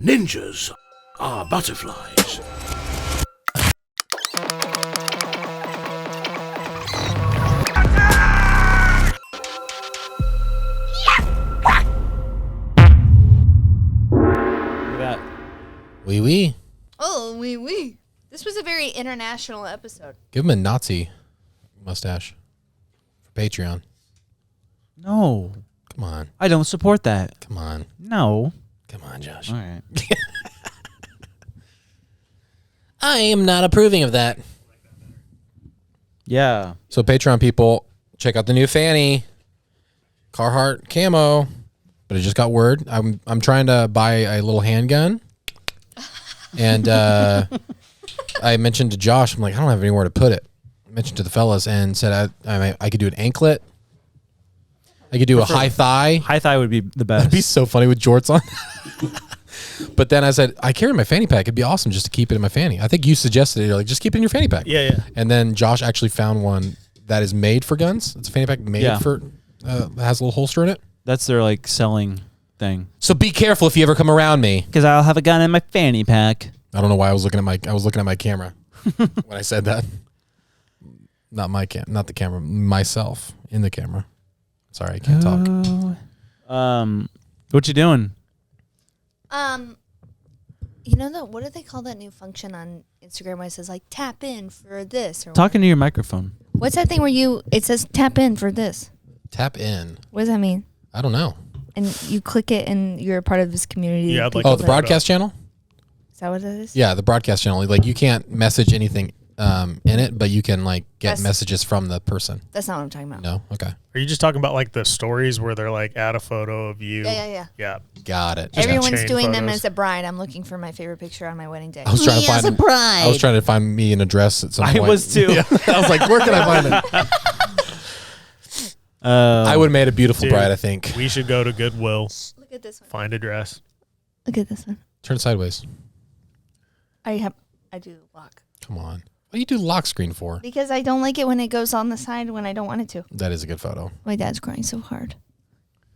Ninjas are butterflies. Wee wee. Oh, wee wee. This was a very international episode. Give him a Nazi mustache for Patreon. No. Come on. I don't support that. Come on. No. Come on, Josh. All right. I am not approving of that. Yeah. So Patreon people, check out the new fanny. Carhartt camo. But I just got word. I'm trying to buy a little handgun. And I mentioned to Josh, I'm like, I don't have anywhere to put it. I mentioned to the fellas and said I could do an anklet. I could do a high thigh. High thigh would be the best. That'd be so funny with jorts on. But then I said, I carry my fanny pack. It'd be awesome just to keep it in my fanny. I think you suggested it. You're like, just keep it in your fanny pack. Yeah. And then Josh actually found one that is made for guns. It's a fanny pack made for, that has a little holster in it. That's their like selling thing. So be careful if you ever come around me. Because I'll have a gun in my fanny pack. I don't know why I was looking at my camera when I said that. Not the camera, myself in the camera. Sorry, I can't talk. What you doing? You know what do they call that new function on Instagram where it says like tap in for this or Talking to your microphone. what's that thing where it says tap in for this? Tap in. What does that mean? I don't know. And you click it and you're a part of this community. Yeah, I'd like Oh, the broadcast channel? Is that what it is? Yeah, the broadcast channel. Like you can't message anything in it, but you can like get That's- messages from the person. That's not what I'm talking about. No? Okay. Are you just talking about like the stories where they're like add a photo of you? Yeah. Yeah. Got it. Everyone's chain doing them photos. as a bride. I'm looking for my favorite picture on my wedding day. I was trying to find me an address at some point. I was too. Yeah. I was like, where can I find it? I would have made a beautiful Dude, bride, I think. We should go to Goodwill, Look at this one. find a dress. Look at this one. Turn it sideways. I do the lock. Come on. What do you do lock screen for? Because I don't like it when it goes on the side when I don't want it to. That is a good photo. My dad's crying so hard.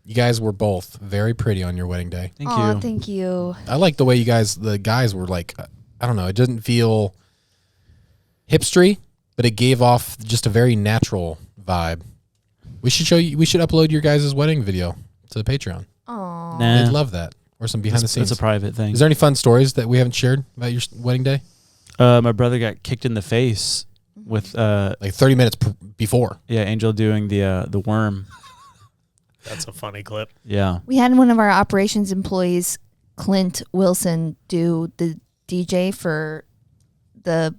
You guys were both very pretty on your wedding day. Thank Aw, you. thank you. I like the way the guys were like, I don't know, it doesn't feel hipstery, but it gave off just a very natural vibe. We should upload your guys' wedding video to the Patreon. Aww. Nah. They'd love that. Or some behind the scenes. It's a private thing. Is there any fun stories that we haven't shared about your wedding day? My brother got kicked in the face with Like 30 minutes before. Angel doing the worm. That's a funny clip. Yeah. We had one of our operations employees, Clint Wilson, do the DJ for the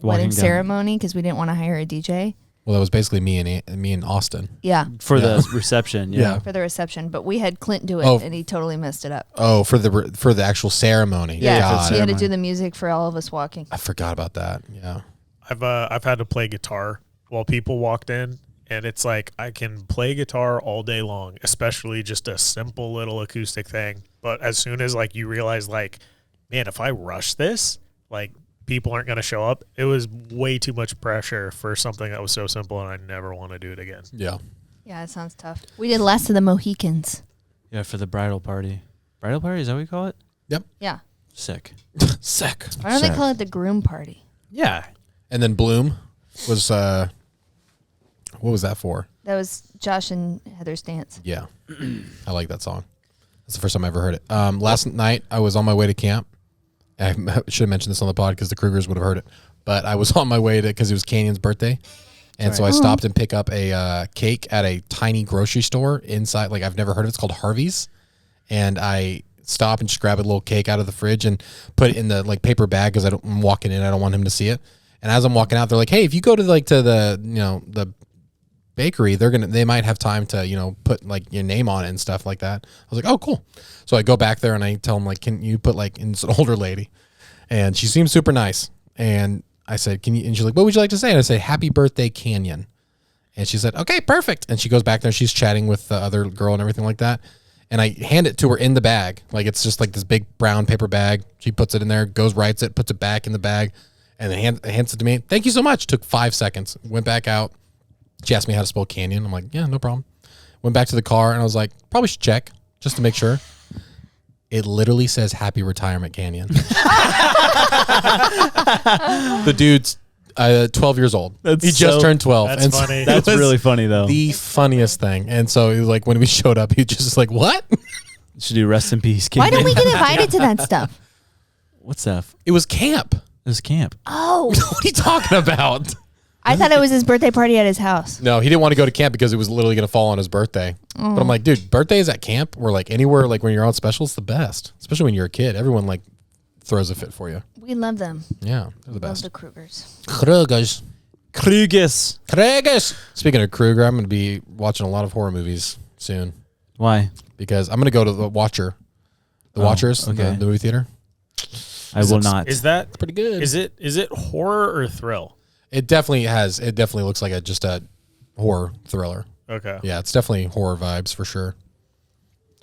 wedding Walking down. ceremony because we didn't want to hire a DJ. Well, that was basically me and Austin. Yeah, For Yeah. the reception. Yeah. Yeah. for the reception. But we had Clint do it, Oh. and he totally messed it up. Oh, for the actual ceremony. Yeah, God, he had to ceremony. do the music for all of us walking. I forgot about that. Yeah. I've had to play guitar while people walked in, and it's like I can play guitar all day long, especially just a simple little acoustic thing. But as soon as like you realize like, man, if I rush this, like people aren't going to show up. It was way too much pressure for something that was so simple, and I never want to do it again. Yeah. Yeah, it sounds tough. We did Last of the Mohicans. Yeah, for the bridal party. Bridal party, is that what you call it? Yeah. Sick. Sick. Why don't they Sick. call it the groom party? Yeah. And then Bloom was what was that for? That was Josh and Heather's dance. Yeah. I like that song. That's the first time I ever heard it. Last night I was on my way to camp. I should have mentioned this on the pod because the Krugers would have heard it. But I was on my way because it was Canyon's birthday. And so I stopped and picked up a cake at a tiny grocery store inside. Like I've never heard of it. It's called Harvey's. And I stop and just grab a little cake out of the fridge and put it in the like paper bag because I'm walking in. I don't want him to see it. And as I'm walking out, they're like, "Hey, if you go to the bakery, they might have time to put like your name on it and stuff like that." I was like, "Oh, cool." So I go back there and I tell them like, "Can you put like?" And it's an older lady, and she seems super nice. And I said, "Can you?" And she's like, "What would you like to say?" And I said, "Happy birthday, Canyon." And she said, "Okay, perfect." And she goes back there. She's chatting with the other girl and everything like that. And I hand it to her in the bag, like it's just like this big brown paper bag. She puts it in there, goes writes it, puts it back in the bag, and then hands it to me. "Thank you so much." Took 5 seconds. Went back out. She asked me how to spell Canyon. I'm like, "Yeah, no problem." Went back to the car and I was like, "Probably should check just to make sure." It literally says Happy Retirement Canyon. The dude's 12 years old. He just turned 12. That's and funny. it That's was really funny though. the funniest thing. And so he was like, when we showed up, he just like, what? Should do rest in peace. Why don't we Canyon. get invited to that stuff? What's that? It was camp. It was camp. Oh, What are you talking about? I thought it was his birthday party at his house. No, he didn't want to go to camp because it was literally going to fall on his birthday. But I'm like, dude, birthdays at camp or like anywhere, like when you're on special, it's the best. Especially when you're a kid. Everyone like throws a fit for you. We love them. Yeah, they're the Love best. the Krugers. Krugers. Krugers. Speaking of Kruger, I'm going to be watching a lot of horror movies soon Why? because I'm going to go to the Watchers, okay. the movie theater. I will not. Is that It's pretty good. is it horror or thrill? It definitely looks like just a horror thriller. Okay. Yeah, it's definitely horror vibes for sure.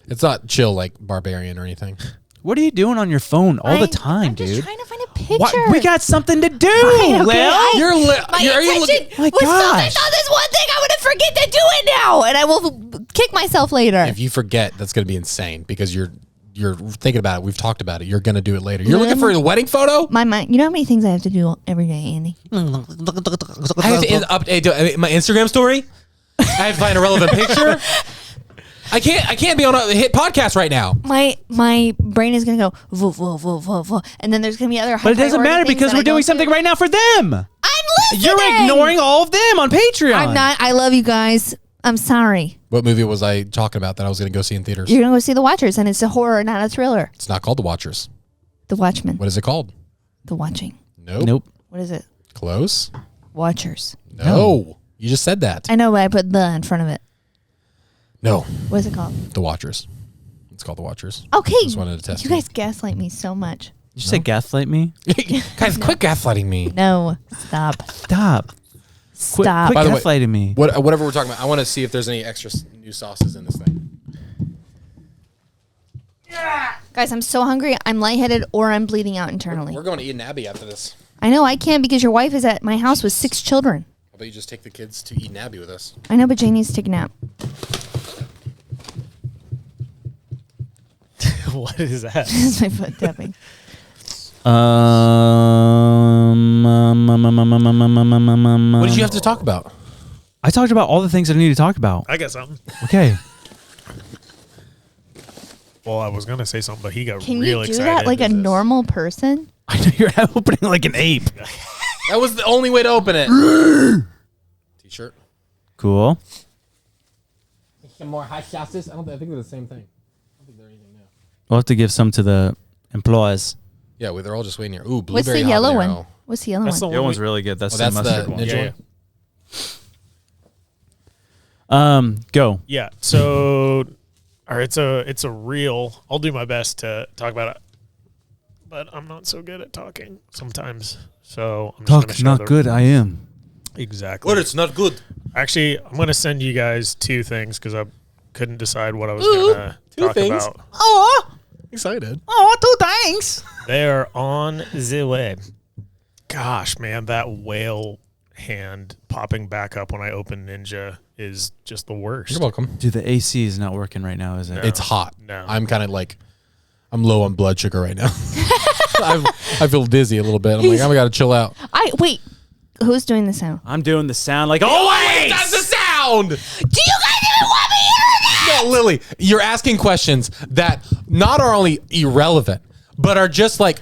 It's not chill like Barbarian or anything. What are you doing on your phone all the time, I'm dude? just trying to find a picture. What? We got something to do, Fine, okay, Lil. You're My are you attention looking? My was gosh. focused on this one thing. I'm going to forget to do it now, and I will kick myself later. If you forget, that's going to be insane because you're thinking about it. We've talked about it. You're going to do it later. You're looking for the wedding photo? My mind, you know how many things I have to do every day, Andy? I have to update my Instagram story. I have to find a relevant picture. I can't be on a hit podcast right now. My brain is gonna go vo, vo, vo, vo, vo, and then there's gonna be other. But it doesn't matter because we're doing something right now for them. I'm listening. You're ignoring all of them on Patreon. I'm not. I love you guys. I'm sorry. What movie was I talking about that I was going to go see in theaters? You're gonna go see The Watchers, and it's a horror, not a thriller. It's not called The Watchers. The Watchmen. What is it called? The Watching. Nope. What is it? Close? Watchers. No. You just said that. I know, but I put the in front of it. No. What is it called? The Watchers. It's called The Watchers. Okay. Just wanted to test you guys gaslight me so much. Did you say gaslight me? Guys, quit gaslighting me. No. Stop. Stop. Stop. Quit By the way, gaslighting me. Whatever we're talking about, I want to see if there's any extra new sauces in this thing. Guys, I'm so hungry. I'm lightheaded or I'm bleeding out internally. We're going to Eden Abbey after this. I know I can't because your wife is at my house with 6 children. How about you just take the kids to Eden Abbey with us? I know, but Jane needs to take a nap. What is that? This is my foot tapping. What did you have to talk about? I talked about all the things that I need to talk about. I got something. Okay. Well, I was gonna say something, but he got Can real you do excited. that like a This is- normal person? I know you're opening like an ape. That was the only way to open it. T-shirt. Cool. Some more hot sauces. I think they're the same thing. I don't think they're anything new. We'll have to give some to the employees. Yeah, well, they're all just waiting here. Ooh, What's blueberry the yellow habanero. one? What's the yellow That's one? the That one. one's really good. That's Oh, the that's mustard the one. ninja Yeah, one? Go. Yeah. So, all right. It's a reel. I'll do my best to talk about it, but I'm not so good at talking sometimes. So I'm just gonna Talk show not the- good. I am. Exactly. Well, it's not good. Actually, I'm gonna send you guys 2 things because I couldn't decide what I was gonna two talk things? about. Oh, Excited. 2 things. They are on the web. Gosh, man, that whale hand popping back up when I open Ninja is just the worst. You're welcome. Dude, the AC is not working right now, is it? No. It's hot. No. I'm kind of like, I'm low on blood sugar right now. I feel dizzy a little bit. I'm like, I got to chill out. Wait. Who's doing the sound? I'm doing the sound like always. That's the sound. Do you guys even want me to No, Lily, you're asking questions that not are only irrelevant, but are just like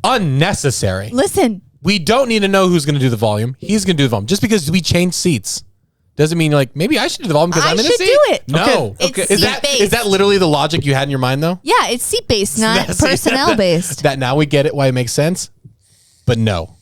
unnecessary. listen? We don't need to know who's going to do the volume. He's going to do the volume. Just because we change seats doesn't mean like maybe I should do the volume because I I'm in a should seat. do it. No. Okay. It's Is that seat-based. is that literally the logic you had in your mind though? Yeah, it's seat based, not See, personnel based. That now we get it why it makes sense. But no.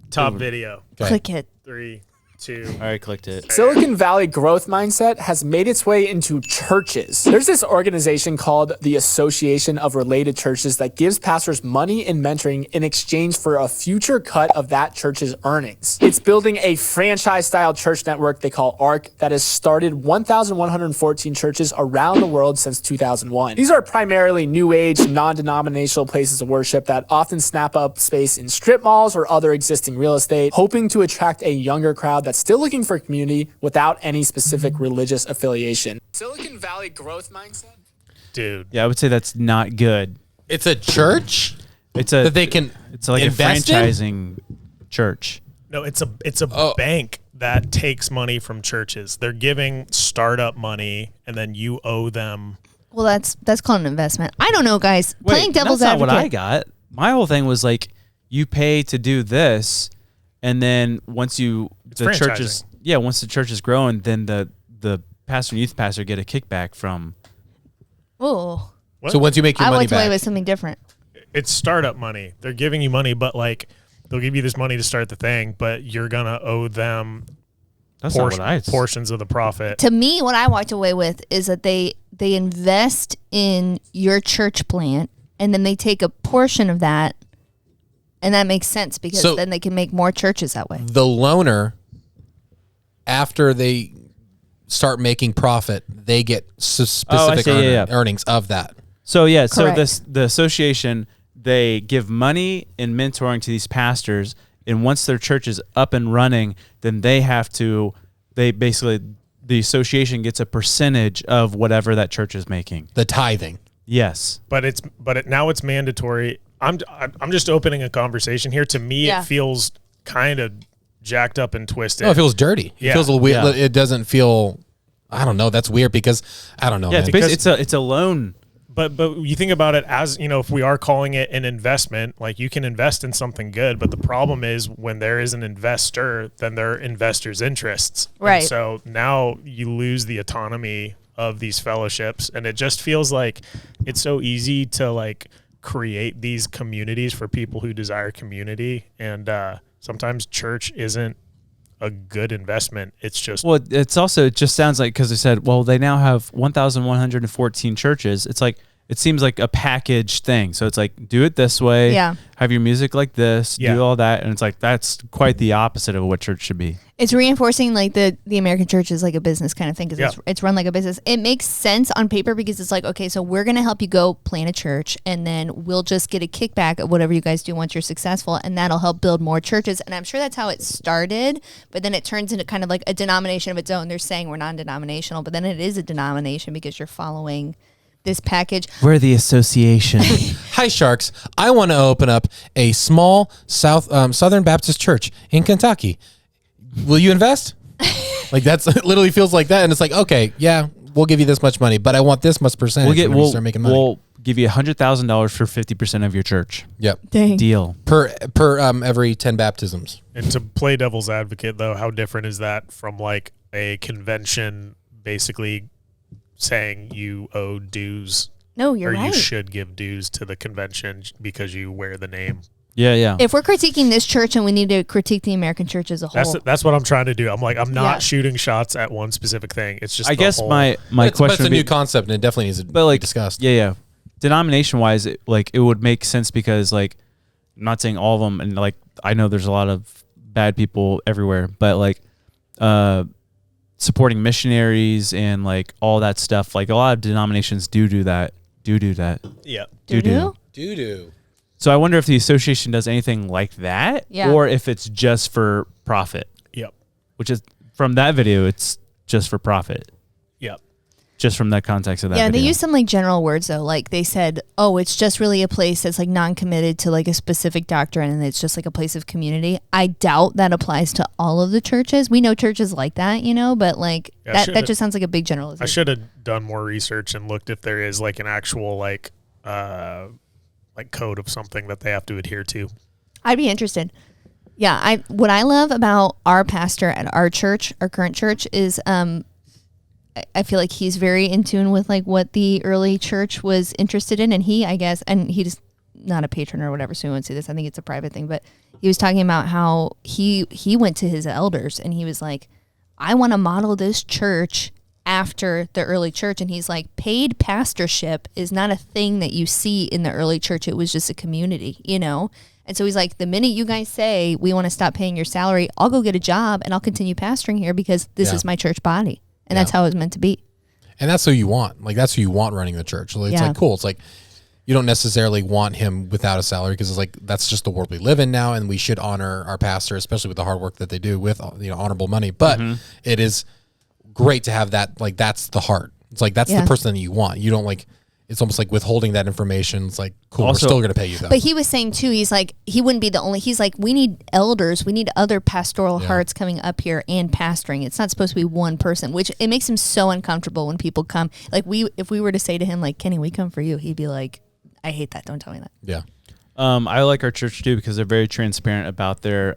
Top video. Okay. Click it. 3, 2. All right, clicked it. Silicon Valley growth mindset has made its way into churches. There's this organization called the Association of Related Churches that gives pastors money and mentoring in exchange for a future cut of that church's earnings. It's building a franchise-style church network they call ARC that has started 1,114 churches around the world since 2001. These are primarily new age, non-denominational places of worship that often snap up space in strip malls or other existing real estate, hoping to attract a younger crowd that's still looking for community without any specific religious affiliation. Silicon Valley growth mindset? Dude. Yeah, I would say that's not good. It's a church It's that they can It's like a invest in? franchising church. No, it's a bank that takes money from churches. They're giving startup money, and then you owe them. Well, that's called an investment. I don't know, guys. Playing devil's that's advocate. not what I got. My whole thing was like, you pay to do this, and then once the church is once the church is growing, then the pastor and youth pastor get a kickback from. Oh, So once you make your I money went away back, with something different. It's startup money. They're giving you money, but like they'll give you this money to start the thing, but you're gonna owe them That's not what I. portions of the profit. To me, what I walked away with is that they invest in your church plant, and then they take a portion of that, and that makes sense because So- then they can make more churches that way. the loaner, after they start making profit, they get specific see. Yeah. earnings of that. So yeah, so Correct. the association, they give money and mentoring to these pastors, and once their church is up and running, then the association gets a percentage of whatever that church is making. The tithing. Yes. Now it's mandatory. I'm just opening a conversation here. To me, Yeah. it feels kind of jacked up and twisted. No, it feels dirty. It Yeah. feels a little weird. Yeah. It doesn't feel. I don't know. That's weird because I don't know. Yeah, man. it's a loan. But you think about it as, if we are calling it an investment, like you can invest in something good, but the problem is when there is an investor, then there are investors' interests. Right. And so now you lose the autonomy of these fellowships, and it just feels like it's so easy to like create these communities for people who desire community, and sometimes church isn't a good investment. It's just Well, it just sounds like, because they said, well, they now have 1,114 churches. It's like, it seems like a package thing. So it's like, do it this way. Yeah. Have your music like this. Yeah. Do all that. And it's like, that's quite the opposite of what church should be. It's reinforcing like the American church is like a business kind of thing because Yeah. it's run like a business. It makes sense on paper because it's like, okay, so we're going to help you go plant a church, and then we'll just get a kickback of whatever you guys do once you're successful, and that'll help build more churches. And I'm sure that's how it started, but then it turns into kind of like a denomination of its own. They're saying we're non-denominational, but then it is a denomination because you're following this package. We're the association. Hi, Sharks. I want to open up a small Southern Baptist church in Kentucky. Will you invest? Like that's it literally feels like that, and it's like, okay, yeah, we'll give you this much money, but I want this much percentage. When you start making money. We'll give you $100,000 for 50% of your church. Yep. Dang. Deal. Per every 10 baptisms. And to play devil's advocate, though, how different is that from like a convention basically saying you owe dues No, you're or right. you should give dues to the convention because you wear the name? Yeah, yeah. If we're critiquing this church, and we need to critique the American church as a whole. That's what I'm trying to do. I'm like, I'm not Yeah. shooting shots at one specific thing. It's just I the guess whole, my But question it's a would be, new concept, and it definitely needs to be discussed. Yeah. Denomination wise, it would make sense because like, I'm not saying all of them, and like I know there's a lot of bad people everywhere, but like supporting missionaries and like all that stuff, like a lot of denominations do that. yeah. Doo-doo? Doo-doo. So I wonder if the association does anything like that, Yeah. or if it's just for profit, Yep. which is from that video, it's just for profit. Yep. Just from that context of that Yeah, video. they use some like general words though. Like they said, oh, it's just really a place that's like non-committed to like a specific doctrine, and it's just like a place of community. I doubt that applies to all of the churches. We know churches like that, but like Yeah, that just sounds like a big I generalization. should have done more research and looked if there is like an actual like code of something that they have to adhere to. I'd be interested. Yeah, what I love about our pastor at our church, our current church, is I feel like he's very in tune with like what the early church was interested in, and he's not a patron or whatever, so he won't see this. I think it's a private thing, but he was talking about how he went to his elders and he was like, I want to model this church after the early church. And he's like, paid pastorship is not a thing that you see in the early church. It was just a community, And so he's like, the minute you guys say we want to stop paying your salary, I'll go get a job and I'll continue pastoring here because this is my church body. And that's how it was meant to be. And that's who you want. Like, that's who you want running the church. It's like, cool. It's like, you don't necessarily want him without a salary because it's like, that's just the world we live in now. And we should honor our pastor, especially with the hard work that they do with, honorable money. But it is great to have that. Like, that's the heart. It's like, that's the person that you want. You don't like, it's almost like withholding that information. It's like, cool, Also- we're still going to pay you though. But he was saying too, he's like, he wouldn't be the only, he's like, we need elders, we need other pastoral hearts coming up here and pastoring. It's not supposed to be one person, which it makes him so uncomfortable when people come. Like if we were to say to him, like, Kenny, we come for you, he'd be like, I hate that. Don't tell me that. Yeah. I like our church too because they're very transparent about their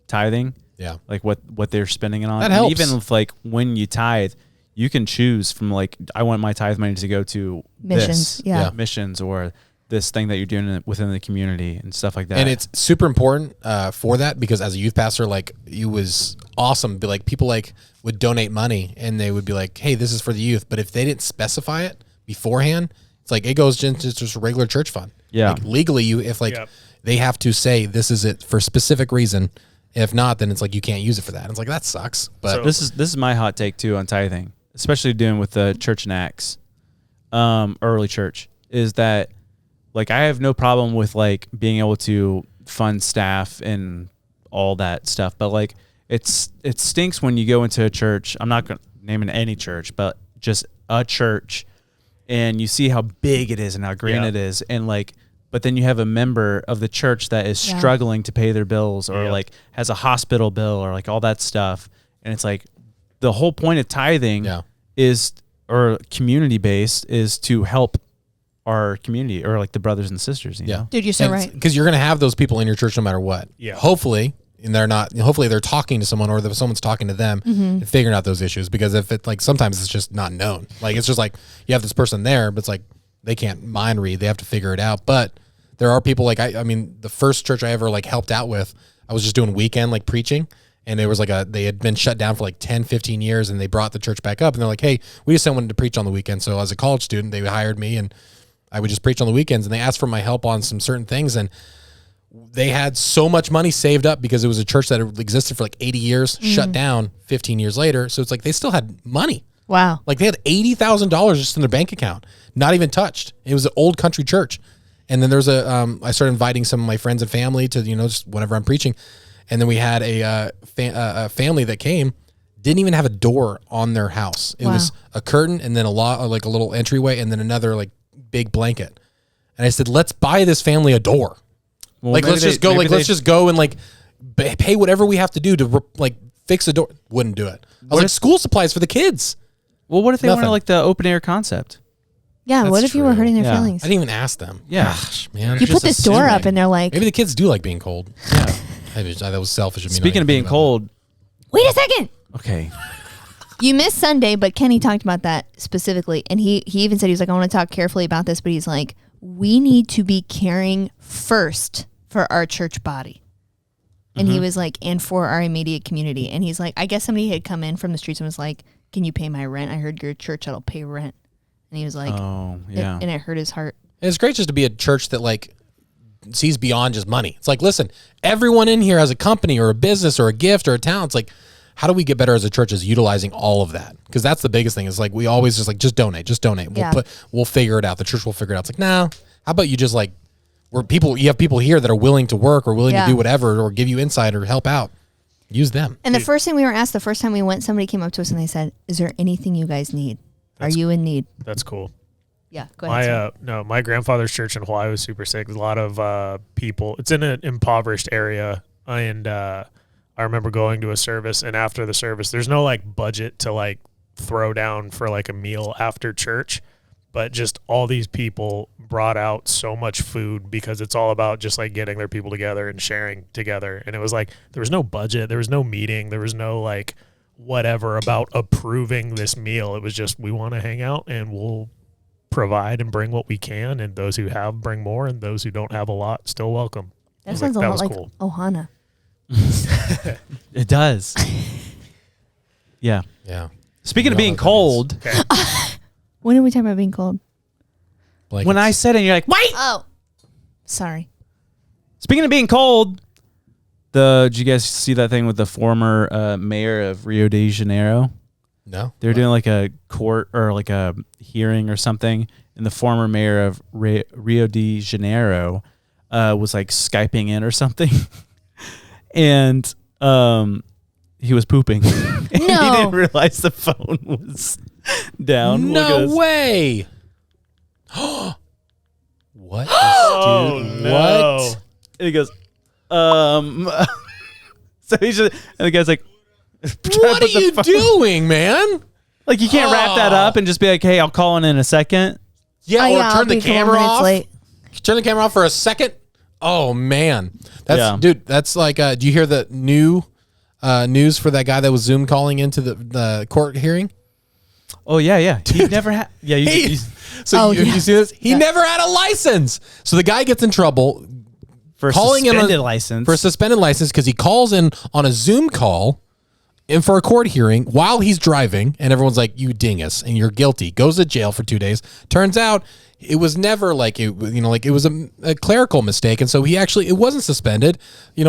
tithing. Yeah. Like what they're spending it on. That And helps. even if like when you tithe, you can choose from like, I want my tithe money to go to Missions, this, yeah. missions or this thing that you're doing within the community and stuff like that. And it's super important for that because as a youth pastor, like it was awesome. Like people like would donate money and they would be like, hey, this is for the youth. But if they didn't specify it beforehand, it's like it goes into just a regular church fund. Yeah. Like legally, if they have to say this is it for a specific reason. If not, then it's like you can't use it for that. And it's like that sucks. But So- this is my hot take too on tithing, especially doing with the church in Acts, early church, is that like I have no problem with like being able to fund staff and all that stuff, but like it stinks when you go into a church. I'm not going to name any church, but just a church, and you see how big it is and how grand it is, and like. But then you have a member of the church that is struggling to pay their bills or like has a hospital bill or like all that stuff. And it's like the whole point of tithing is, or community based, is to help our community or like the brothers and sisters, you know? Dude, you're so right. Because you're going to have those people in your church no matter what. Yeah. Hopefully, and hopefully they're talking to someone or someone's talking to them and figuring out those issues. Because if it like sometimes it's just not known. Like it's just like you have this person there, but it's like they can't mind read. They have to figure it out. But there are people like I mean, the first church I ever like helped out with, I was just doing weekend like preaching, and there was like they had been shut down for like 10, 15 years, and they brought the church back up, and they're like, hey, we just wanted to preach on the weekend. So as a college student, they hired me, and I would just preach on the weekends, and they asked for my help on some certain things, and they had so much money saved up because it was a church that had existed for like 80 years, shut down 15 years later. So it's like they still had money. Wow. Like they had $80,000 just in their bank account, not even touched. It was an old country church. And then there's I started inviting some of my friends and family to, just whenever I'm preaching. And then we had a family that came, didn't even have a door on their house. It was a curtain and then like a little entryway and then another like big blanket. And I said, let's buy this family a door. Well, Like, let's just go. Like, let's just go and like pay whatever we have to do to like fix a door. Wouldn't do it. I was like, school supplies for the kids. Well, what if they Nothing. wanted like the open air concept? Yeah, That's what if you were true. hurting their Yeah. feelings? I didn't even ask them. Yeah. Gosh, man. You put just this door up assuming. and they're like, Maybe the kids do like being cold. Yeah. Maybe that was selfish of me. Speaking of being cold, wait a second. okay. You missed Sunday, but Kenny talked about that specifically. And he even said, he was like, I want to talk carefully about this, but he's like, we need to be caring first for our church body. And he was like, and for our immediate community. And he's like, I guess somebody had come in from the streets and was like, can you pay my rent? I heard your church that'll pay rent. And he was like, Oh, yeah. and it hurt his heart. And it's great just to be a church that like sees beyond just money. It's like, listen, everyone in here has a company or a business or a gift or a talent. It's like, how do we get better as a church is utilizing all of that? Because that's the biggest thing. Is like we always just like just donate. Yeah. We'll figure it out. The church will figure it out. It's like, nah, how about you just like you have people here that are willing to work or willing to do whatever or give you insight or help out. Use them. And the first thing we were asked, the first time we went, somebody came up to us and they said, is there anything you guys need? Are you in need? That's cool. Yeah, go ahead. My grandfather's church in Hawaii was super sick. There's a lot of people. It's in an impoverished area, and I remember going to a service, and after the service, there's no like budget to like throw down for like a meal after church, but just all these people brought out so much food because it's all about just like getting their people together and sharing together. And it was like there was no budget, there was no meeting, there was no like whatever about approving this meal. It was just we want to hang out and we'll provide and bring what we can, and those who have bring more, and those who don't have a lot still welcome. That sounds a lot like cool. Ohana. It does. Yeah. Yeah. Speaking of We all being know what that cold, Okay. When did we talk about being cold? Blankets. when I said it, you're like, wait. Oh, sorry. Speaking of being cold, did you guys see that thing with the former mayor of Rio de Janeiro? No. They're doing like a court or like a hearing or something, and the former mayor of Rio de Janeiro was like Skyping in or something, and he was pooping. And he didn't realize the phone was down. Look at No this. way. What? Oh, dude, no. What? And he goes, so he's just, and the guy's like, What are you doing, man? like, you can't wrap that up and just be like, hey, I'll call in a second. Yeah, Oh, or yeah, I'll turn the be a couple camera minutes off. late. Turn the camera off for a second. Oh man, that's Yeah. dude. That's like. Do you hear the new news for that guy that was Zoom calling into the court hearing? Oh, yeah. He never had. Yeah, He, you, so Oh, you yeah. see this? He never had a license. So the guy gets in trouble for calling in suspended a license. for a suspended license because he calls in on a Zoom call and for a court hearing while he's driving, and everyone's like, "You dingus, and you're guilty." Goes to jail for 2 days. Turns out it was never like it, like it was a clerical mistake, and so it wasn't suspended,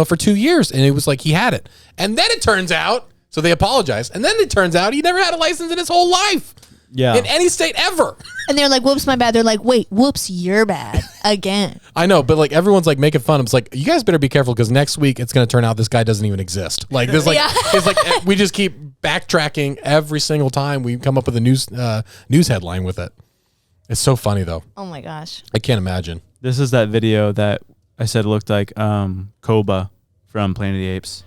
for 2 years, and it was like he had it, and then it turns out, so they apologized, and then it turns out he never had a license in his whole life, in any state ever. And they're like, whoops, my bad. They're like, wait, whoops, you're bad again. I know, but like everyone's like making fun. It's like, you guys better be careful because next week it's going to turn out this guy doesn't even exist. Like this, like Yeah. it's like we just keep backtracking every single time we come up with a news headline with it. It's so funny though. Oh my gosh. I can't imagine. This is that video that I said looked like Koba from Planet of the Apes.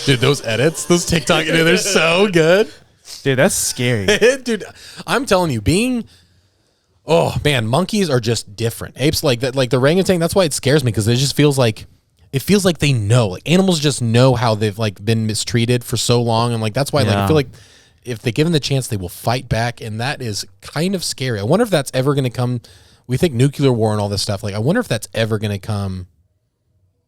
Dude, those edits, those TikTok, dude, they're so good. Dude, that's scary. Dude, I'm telling you, monkeys are just different. Apes like that, like the orangutan. That's why it scares me because it just feels like they know. Like animals just know how they've like been mistreated for so long, and like that's why like I feel like if they give them the chance, they will fight back, and that is kind of scary. I wonder if that's ever going to come. We think nuclear war and all this stuff. Like I wonder if that's ever going to come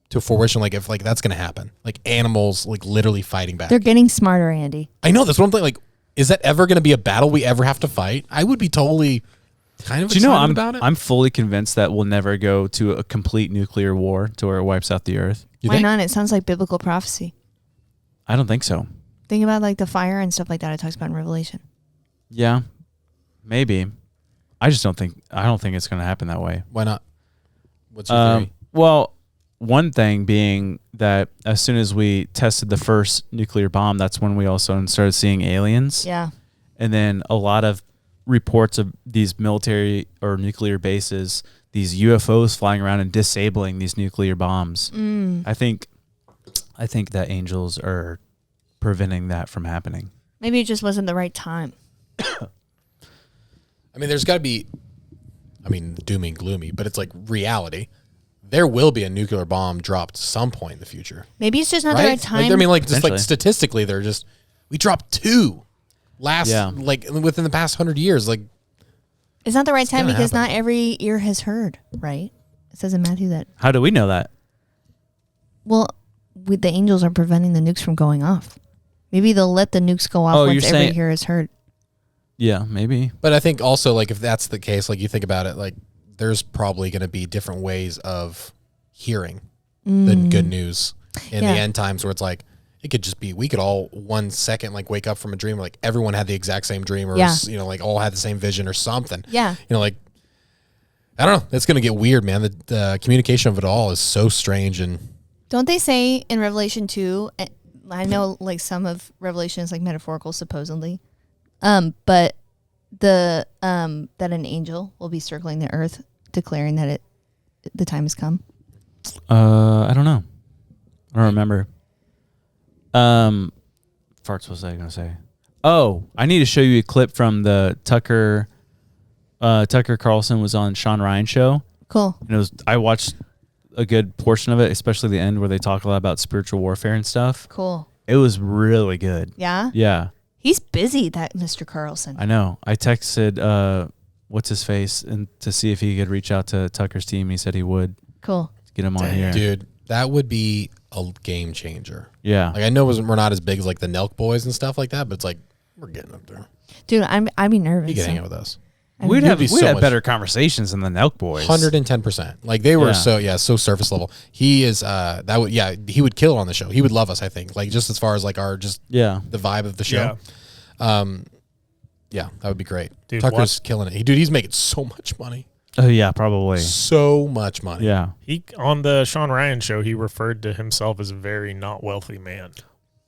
to fruition. Like if like that's going to happen. Like animals like literally fighting back. They're getting smarter, Andy. I know that's one thing. Like, is that ever going to be a battle we ever have to fight? I would be totally kind of excited about it. I'm fully convinced that we'll never go to a complete nuclear war to where it wipes out the earth. You Why think? not? It sounds like biblical prophecy. I don't think so. Think about like the fire and stuff like that it talks about in Revelation. Yeah, maybe. I don't think it's going to happen that way. Why not? What's your theory? Well, one thing being that as soon as we tested the first nuclear bomb, that's when we also started seeing aliens. Yeah. And then a lot of reports of these military or nuclear bases, these UFOs flying around and disabling these nuclear bombs. I think that angels are preventing that from happening. Maybe it just wasn't the right time. I mean, there's got to be, doom and gloomy, but it's like reality. There will be a nuclear bomb dropped some point in the future. Maybe it's just not the Right? right time. Like, just like Eventually. statistically, we dropped 2 within the past 100 years. Like, it's not the right time gonna because happen. not every ear has heard, right? It says in Matthew that, How do we know that? well, the angels are preventing the nukes from going off. Maybe they'll let the nukes go off Oh, once you're every saying- ear is heard. Yeah, maybe. but I think also like if that's the case, like you think about it, like there's probably going to be different ways of hearing the good news in Yeah. the end times where it's like, it could just be, we could all 1 second like wake up from a dream, like everyone had the exact same dream or, Yeah. like all had the same vision or something. Yeah. Like, I don't know. It's going to get weird, man. The communication of it all is so strange. And Don't they say in Revelation 2, I know like some of Revelation is like metaphorical supposedly, but the that an angel will be circling the earth declaring that the time has come. I don't know. I don't remember. Farts, what was I going to say? Oh, I need to show you a clip from the Tucker Carlson was on Sean Ryan show. Cool. And I watched a good portion of it, especially the end where they talk a lot about spiritual warfare and stuff. Cool. It was really good. Yeah. Yeah, He's busy, that Mr. Carlson. I know. I texted what's his face and to see if he could reach out to Tucker's team. He said he would Cool. get him on here. dude, that would be a game changer. Yeah. Like I know we're not as big as like the Nelk boys and stuff like that, but it's like, we're getting up there. Dude, I'd be nervous. He can hang out with us. We'd You'd have be so much- better conversations than the Nelk boys. 110%. Like they were Yeah. so surface level. He is he would kill on the show. He would love us, I think. Like just as far as like our just Yeah. the vibe of the show. Yeah, that would be great. Dude, Tucker's watch- killing it. He's making so much money. Oh yeah, probably. So much money. Yeah. He on the Sean Ryan show, he referred to himself as a very not wealthy man.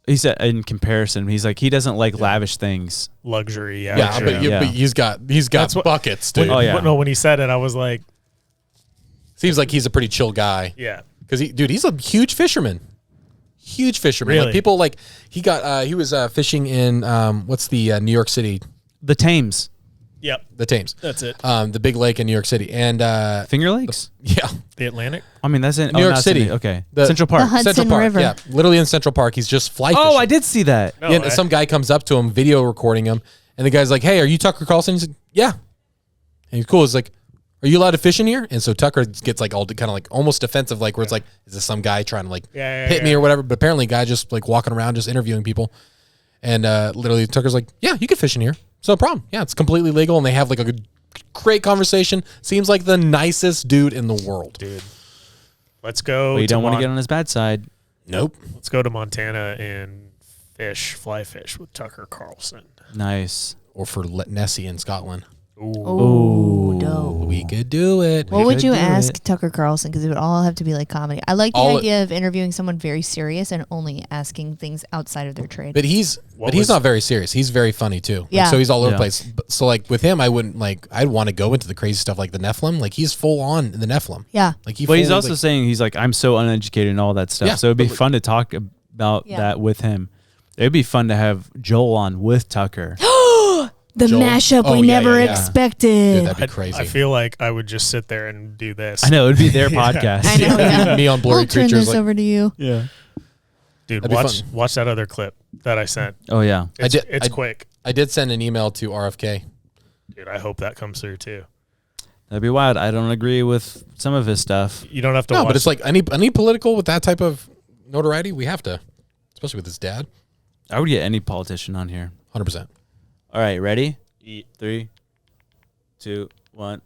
He said in comparison, he's like he doesn't like lavish things. Luxury, Yeah, yeah. but he's got That's what- buckets, dude. Oh, yeah. No, when he said it, I was like, Seems like he's a pretty chill guy. yeah. Because he's a huge fisherman. Huge fisherman. Really? Like people like he was fishing in what's the New York City, The Thames, Yep, the Thames, that's it. the big lake in New York City, and Finger Lakes. yeah, The Atlantic. I mean, that's in New York that's City. Okay, The- Central The Park. Hudson Central Park. River. Yeah, literally in Central Park. He's just fly fishing. Oh, I did see that. No Yeah, and way. some guy comes up to him, video recording him, and the guy's like, "Hey, are you Tucker Carlson?" He's like, "Yeah." And he's cool. He's like, "Are you allowed to fish in here?" And so Tucker gets like all kind of like almost defensive, like where it's like, "Is this some guy trying to like hit me or whatever?" But apparently, guy just like walking around, just interviewing people, and literally Tucker's like, "Yeah, you can fish in here. It's no problem. Yeah, it's completely legal." And they have like a great conversation. Seems like the nicest dude in the world. Dude, let's go. Well, you don't want to get on his bad side. Nope. Let's go to Montana and fly fish with Tucker Carlson. Nice. Or for Nessie in Scotland. Oh, dope. We could do it. What would you do ask it. Tucker Carlson? Because it would all have to be like comedy. I like the All- idea of interviewing someone very serious and only asking things outside of their trade. But he's was- not very serious. He's very funny too. Like, Yeah. so he's all over the Yeah. place. So like with him, I wouldn't like. I'd want to go into the crazy stuff like the Nephilim. Like he's full on the Nephilim. Yeah. Like he. But he's fully, also like- saying he's like I'm so uneducated and all that stuff. Yeah, so it'd be but- fun to talk about Yeah. that with him. It'd be fun to have Joel on with Tucker. The Joel- mashup Oh, we yeah, never yeah, yeah. expected. Dude, that'd be crazy. I feel like I would just sit there and do this. I know it'd be their podcast. I know. Yeah. Me on blurry I'll turn creatures. this Like, over to you. Yeah. Dude, That'd be watch fun. watch that other clip that I sent. Oh yeah. It's quick. I did send an email to RFK. Dude, I hope that comes through too. That'd be wild. I don't agree with some of his stuff. You don't have to No, watch. but it's like any political with that type of notoriety, we have to, especially with his dad. I would get any politician on here. 100%. All right, ready? 3, 2, 1.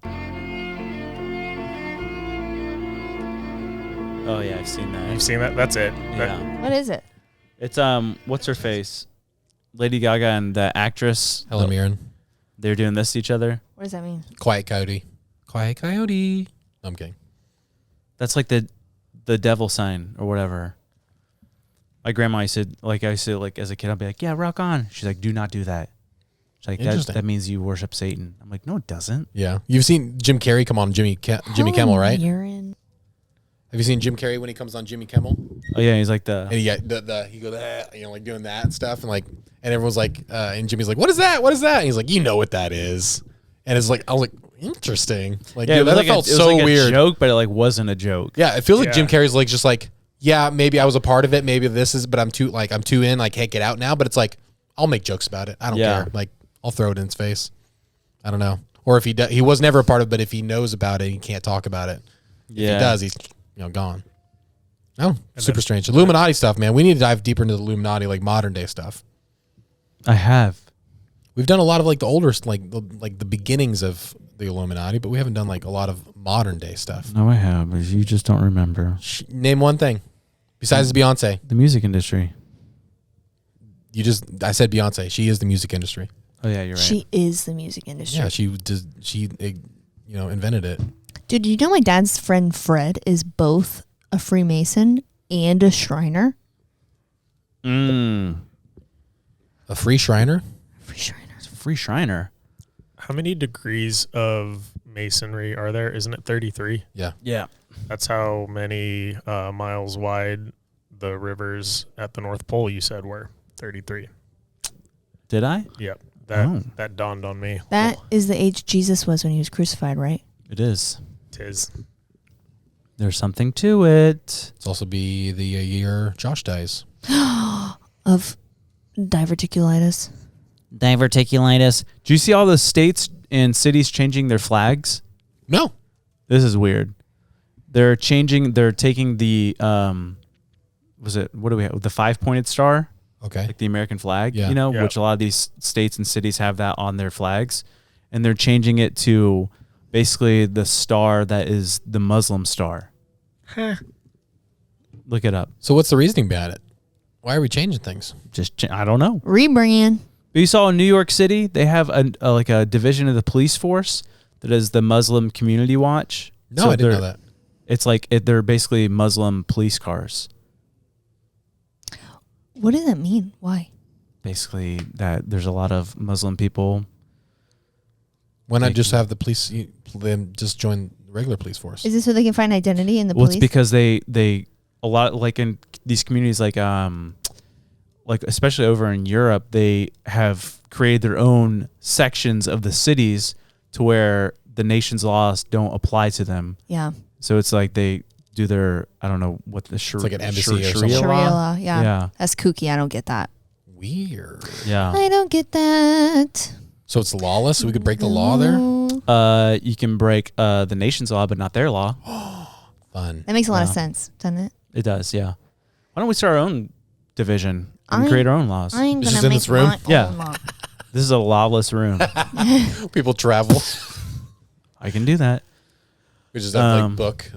Oh yeah, I've seen that. You've seen that? That's it. Yeah. What is it? It's what's her face? Lady Gaga and the actress. Helen Mirren. They're doing this to each other. What does that mean? Quiet Coyote. Quiet Coyote. I'm kidding. That's like the devil sign or whatever. My grandma used to like as a kid, I'd be like, yeah, rock on. She's like, do not do that. She's like, Interesting. that means you worship Satan. I'm like, no, it doesn't. Yeah. You've seen Jim Carrey come on Jimmy Helen Kimmel, right? Mirren. Have you seen Jim Carrey when he comes on Jimmy Kimmel? Oh yeah, he's like the And he he goes, like doing that and stuff, and everyone's like, and Jimmy's like, what is that? What is that? And he's like, you know what that is? And it's like, I was like, interesting. Like, yeah, dude, it was that like felt it was so like weird. a joke, but it like wasn't a joke. Yeah, it feels like Jim Yeah. Carrey's like just like, yeah, maybe I was a part of it, maybe this is, but I'm too in, I can't get out now. But it's like, I'll make jokes about it. I don't Yeah. care. Like, I'll throw it in his face. I don't know. Or if he was never a part of it, but if he knows about it, he can't talk about it. If he does, he's gone. Oh, super strange. Illuminati stuff, man. We need to dive deeper into the Illuminati, like modern day stuff. I have. We've done a lot of like the older, like the beginnings of the Illuminati, but we haven't done like a lot of modern day stuff. No, I have, but you just don't remember. Name one thing besides Beyonce. The music industry. I said Beyonce. She is the music industry. Oh yeah, you're right. She is the music industry. Yeah, she invented it. Dude, you know my dad's friend Fred is both a Freemason and a Shriner? Mm. A free Shriner. Free Shriner. It's a free Shriner. How many degrees of masonry are there? Isn't it 33? Yeah. Yeah. That's how many miles wide the rivers at the North Pole you said were. 33. Did I? Yep. Oh. That dawned on me. That is the age Jesus was when he was crucified, right? It is. Tis. There's something to it. It's also be the year Josh dies. Of diverticulitis. Diverticulitis. Do you see all the states and cities changing their flags? No. This is weird. They're taking the what do we have? The 5-pointed star, Okay. like the American flag, Yeah. Yeah. which a lot of these states and cities have that on their flags, and they're changing it to basically the star that is the Muslim star. Look it up. So what's the reasoning behind it? Why are we changing things? I don't know. Rebrand. But you saw in New York City, they have a division of the police force that is the Muslim Community Watch. No, So I didn't know they're- that. It's like they're basically Muslim police cars. What does that mean? Why? Basically, that there's a lot of Muslim people. Why not Thank just you. have the police, them just join the regular police force? Is it so they can find identity in the Well, police? it's because they a lot like in these communities like especially over in Europe, they have created their own sections of the cities to where the nation's laws don't apply to them. yeah. So it's like they do their I don't know what the It's like an embassy or Sharia something. Sharia law. law. Yeah. Yeah. That's kooky. I don't get that. Weird. Yeah. I don't get that. So it's lawless? We could break the law there? You can break the nation's law, but not their law. Fun. That makes a lot of Yeah. sense, doesn't it? It does, yeah. Why don't we start our own division and I- create our own laws? I'm This gonna is in make this room? my Yeah. own law. This is a lawless room. People travel. I can do that. We just have Um, book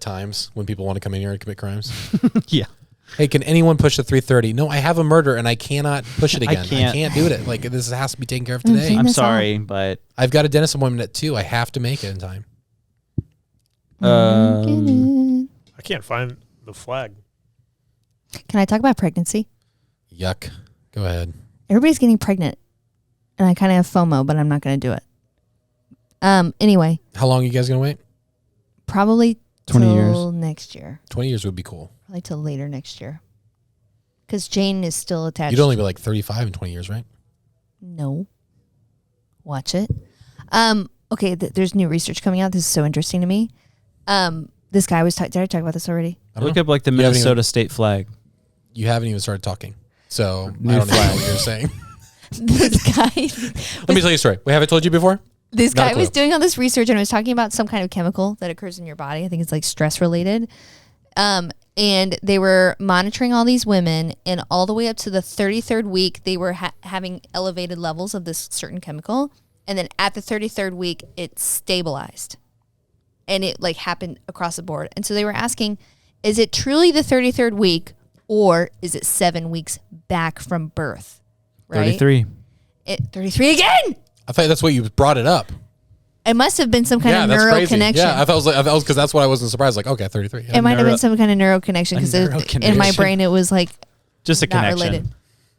times when people want to come in here and commit crimes. Yeah. Hey, can anyone push the 3:30? No, I have a murder and I cannot push it I again. I can't. can't do it. Like this has to be taken care of Okay. today. I'm That's all. sorry, but I've got a dentist appointment at 2. I have to make it in time. um, I can't find the flag. Can I talk about pregnancy? Yuck. Go ahead. Everybody's getting pregnant, and I kind of have FOMO, but I'm not going to do it. Anyway, How long are you guys gonna wait? probably 20 till years. next year. 20 years would be cool. Probably till later next year. Because Jane is still attached. You'd only be like 35 in 20 years, right? No. Watch it. Okay, there's new research coming out. This is so interesting to me. This guy was did I talk about this already? I don't look know. up like the You haven't Minnesota state flag. You haven't even started talking, so New I don't know flag. what you're saying. This guy Let me tell you a story. Wait, have I told you before? This Not a guy was clue. doing all this research and was talking about some kind of chemical that occurs in your body. I think it's like stress related. And they were monitoring all these women, and all the way up to the 33rd week, they were having elevated levels of this certain chemical. And then at the 33rd week, it stabilized, and it like happened across the board. And so they were asking, is it truly the 33rd week, or is it 7 weeks back from birth? Right? 33. 33 again. I thought that's what you brought it up. It must have been some kind of that's neural crazy. connection. Yeah, I thought because that's what I wasn't surprised. Like, okay, 33. Yeah. It might have neuro- been some kind of neural connection because in my connection. brain it was like Just a not connection. related.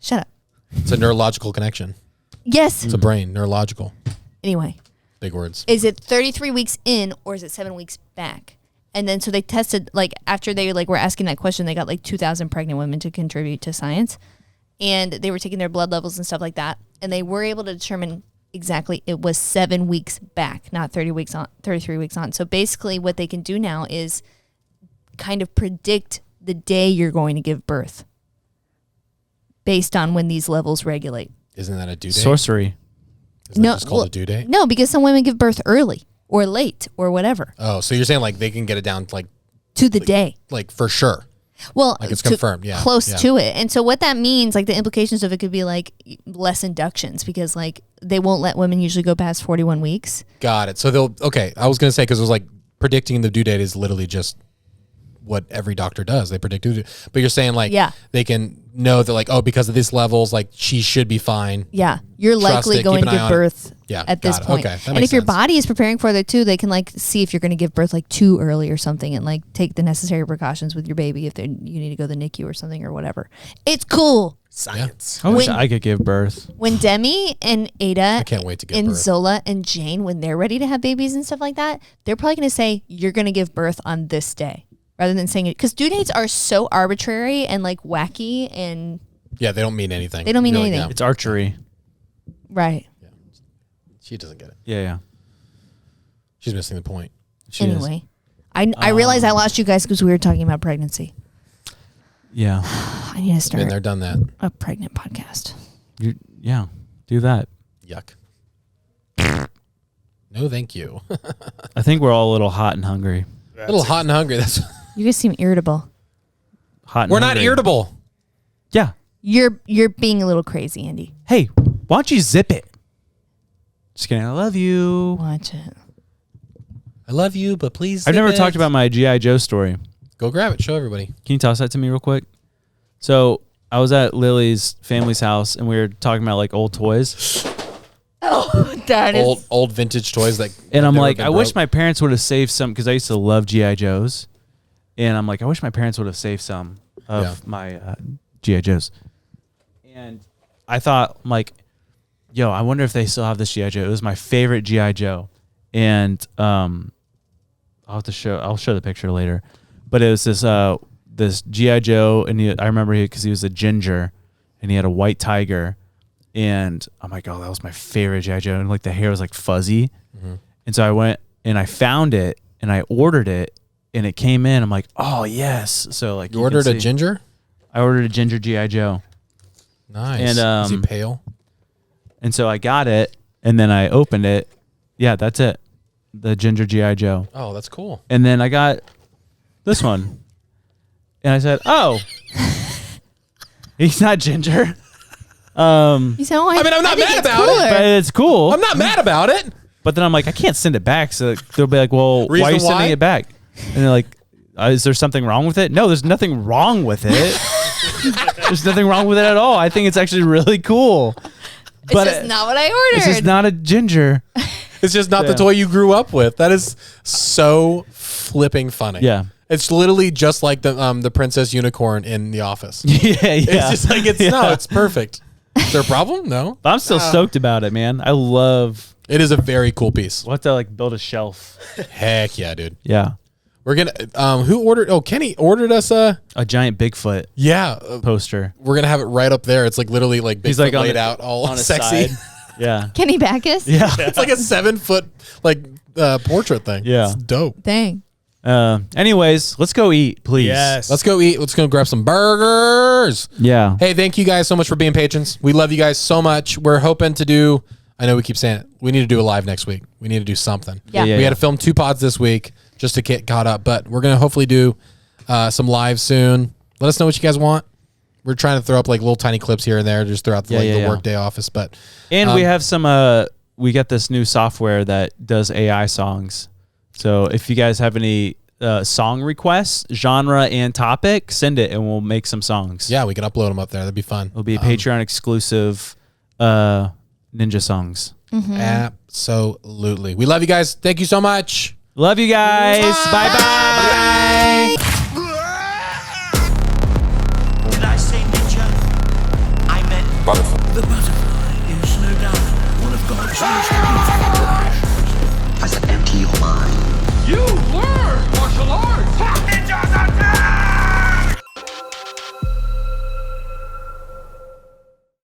Shut up. It's a neurological connection. Yes. It's a brain, neurological. Anyway, Big words. is it 33 weeks in or is it 7 weeks back? And then so they tested like after they like were asking that question, they got like 2,000 pregnant women to contribute to science, and they were taking their blood levels and stuff like that, and they were able to determine exactly it was 7 weeks back, not 33 weeks on. So basically what they can do now is kind of predict the day you're going to give birth based on when these levels regulate. Isn't that a due date? Sorcery. Isn't No, that just called well- a due date? No, because some women give birth early or late or whatever Oh, so you're saying like they can get it down to to the day. like for sure. Well, Like it's to- confirmed, yeah, close yeah. to it. And so what that means, like the implications of it could be like less inductions because like they won't let women usually go past 41 weeks. Got it. So they'll okay. I was gonna say because it was like predicting the due date is literally just what every doctor does. They predict due date. But you're saying like Yeah. they can know that like because of these levels like she should be fine. Yeah, you're Trust likely it, going keep to an eye give on it. birth Yeah, at this got it. point. Okay, that And makes if your sense. body is preparing for that too, they can like see if you're going to give birth like too early or something and like take the necessary precautions with your baby if you need to go to the NICU or something or whatever. It's cool. Science. I wish When- I could give birth. When Demi and Ada I can't wait to give and birth. Zola and Jane, when they're ready to have babies and stuff like that, they're probably going to say, you're going to give birth on this day rather than saying it. Because due dates are so arbitrary and like wacky and Yeah, they don't mean anything. They don't mean You're like, anything. yeah, It's archery. right. she doesn't get it. Yeah. She's missing the point. She is. Anyway, I realized I lost you guys because we were talking about pregnancy. Yeah. I need to Been start there, done that. a pregnant podcast. Yeah. Do that. Yuck. No, thank you. I think we're all a little hot and hungry. A little hot and hungry. That's You guys seem irritable. Hot and we're not hungry. irritable. Yeah. You're being a little crazy, Andy. Hey, why don't you zip it? Just kidding. I love you. Watch it. I love you, but please. I've never zip it. talked about my G.I. Joe story. Go grab it. Show everybody. Can you toss that to me real quick? So I was at Lily's family's house and we were talking about like old toys. That is old vintage toys that. And I'm never like, been I wish broke. my parents would have saved some because I used to love GI Joes, and I'm like, I wish my parents would have saved some of my GI Joes. And I thought, I'm like, yo, I wonder if they still have this GI Joe. It was my favorite GI Joe, and I'll show the picture later, but it was this GI Joe, and I remember because he was a ginger, and he had a white tiger. And I'm like, oh, that was my favorite GI Joe. And like the hair was like fuzzy. Mm-hmm. And so I went and I found it and I ordered it and it came in. I'm like, oh yes. So like You ordered a ginger? I ordered a ginger GI Joe. Nice. And is he pale? And so I got it and then I opened it. Yeah, that's it. The ginger GI Joe. Oh, that's cool. And then I got this one. And I said, oh, he's not ginger. You sound like, I mean, I'm not mad about it. But it's cool. I'm not mad about it. But then I'm like, I can't send it back. So they'll be like, well, why are you sending it back? And they're like, is there something wrong with it? No, there's nothing wrong with it. There's nothing wrong with it at all. I think it's actually really cool. It's just not what I ordered. It's just not a ginger. It's just not the toy you grew up with. That is so flipping funny. Yeah. It's literally just like the princess unicorn in The Office. Yeah. It's just like, no, it's perfect. Is there a problem? No. But I'm still stoked about it, man. I love. It is a very cool piece. We'll have to like build a shelf. Heck yeah, dude. Yeah. We're gonna. Who ordered? Oh, Kenny ordered us a giant Bigfoot. Yeah. Poster. We're gonna have it right up there. It's like literally like Bigfoot He's like laid out all on his sexy. side. Yeah. Kenny Backus? Yeah. It's like a 7-foot like portrait thing. Yeah. It's dope. Dang. Anyways, let's go eat, please. Yes. Let's go eat. Let's go grab some burgers. Yeah. Hey, thank you guys so much for being patrons. We love you guys so much. We're hoping to do, I know we keep saying it, we need to do a live next week. We need to do something. Yeah. We had to film 2 pods this week just to get caught up, but we're going to hopefully do some live soon. Let us know what you guys want. We're trying to throw up like little tiny clips here and there just throughout the workday office. But And we have some, we got this new software that does AI songs. So if you guys have any song requests, genre and topic, send it and we'll make some songs. Yeah, we can upload them up there. That'd be fun. It'll be Patreon exclusive Ninja songs. Mm-hmm. Absolutely. We love you guys. Thank you so much. Love you guys. Bye-bye. Did I say ninja? I meant The butterfly is no doubt one of God's most